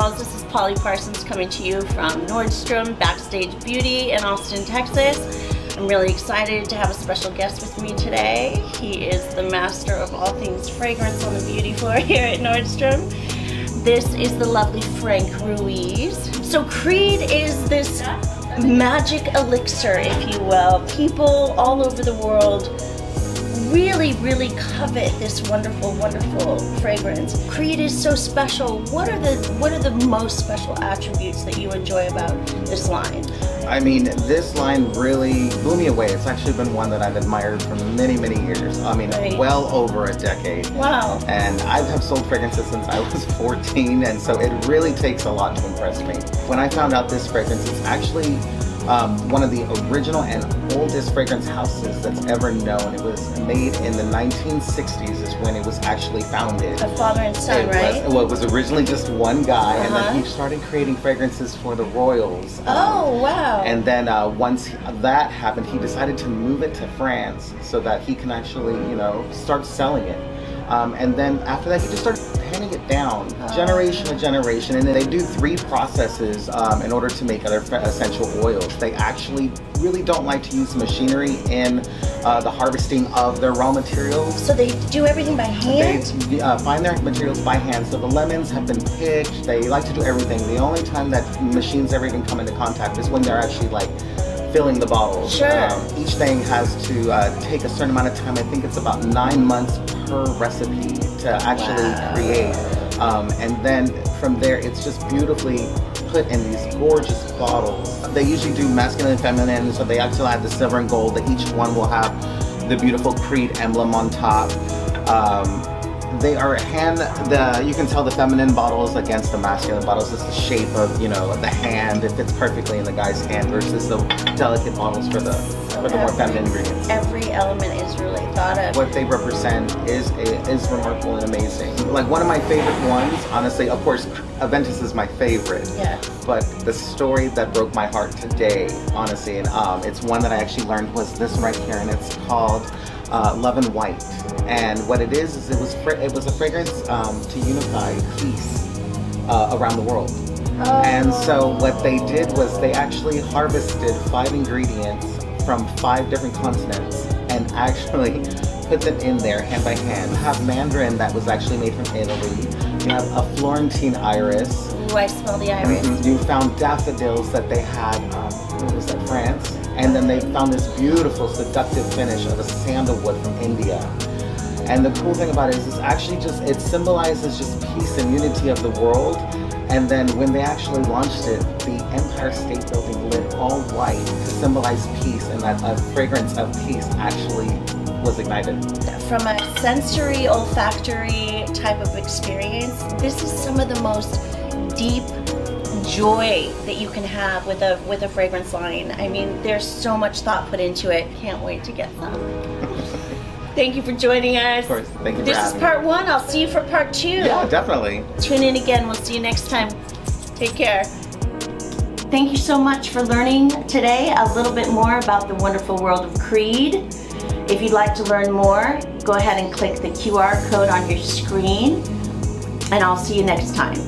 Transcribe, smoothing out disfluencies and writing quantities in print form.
Dolls. This is Polly Parsons coming to you from Nordstrom Backstage Beauty in Austin, Texas. I'm really excited to have a special guest with me today. He is the master of all things fragrance on the beauty floor here at Nordstrom. This is the lovely Frank Ruiz. So Creed is this magic elixir, if you will. People all over the world really covet this wonderful fragrance. Creed is so special. What are the most special attributes that you enjoy about this line? I mean, this line really blew me away. It's actually been one that I've admired for many years. I mean, Right. well over a decade. Wow. And I have sold fragrances since I was 14, and so it really takes a lot to impress me. When I found out this fragrance is actually one of the original and oldest fragrance houses that's ever known. It was made in the 1960s is when it was actually founded. A father and son, right? It was originally just one guy, and then he Uh-huh. started creating fragrances for the royals. Oh, wow. And then once that happened, he decided to move it to France so that he can actually, start selling it. And then after that, he just started handing it down, generation to generation. And then they do 3 processes in order to make other essential oils. They actually really don't like to use machinery in the harvesting of their raw materials. So they do everything by hand? They find their materials by hand. So the lemons have been picked. They like to do everything. The only time that machines ever even come into contact is when they're actually filling the bottles. Sure. Each thing has to take a certain amount of time. I think it's about 9 months per recipe to actually create. And then from there, it's just beautifully put in these gorgeous bottles. They usually do masculine and feminine, so they actually have the silver and gold, that each one will have the beautiful Creed emblem on top. They are you can tell the feminine bottles against the masculine bottles. It's the shape of, the hand. It fits perfectly in the guy's hand versus the delicate bottles for the more feminine ingredients. Every element is really thought of. What they represent is remarkable and amazing. Like one of my favorite ones, honestly, of course, Aventus is my favorite. Yeah. But the story that broke my heart today, honestly, and it's one that I actually learned, was this right here, and it's called Love and White. And what it is it was a fragrance to unify peace around the world. And so what they did was they actually harvested 5 ingredients from 5 different continents and actually put them in there hand by hand. You have mandarin that was actually made from Italy. You have a Florentine iris. Ooh, I smell the iris. You found daffodils that they had, France. And then they found this beautiful seductive finish of a sandalwood from India. And the cool thing about it is it symbolizes just peace and unity of the world. And then when they actually launched it, the Empire State Building lit all white to symbolize peace, and that a fragrance of peace actually was ignited. From a sensory, olfactory type of experience, this is some of the most deep joy that you can have with a fragrance line. I mean, there's so much thought put into it. Can't wait to get some. Thank you for joining us. Of course, thank you for This is having me. part 1. I'll see you for part 2. Yeah, definitely. Tune in again. We'll see you next time. Take care. Thank you so much for learning today a little bit more about the wonderful world of Creed. If you'd like to learn more, go ahead and click the QR code on your screen, and I'll see you next time.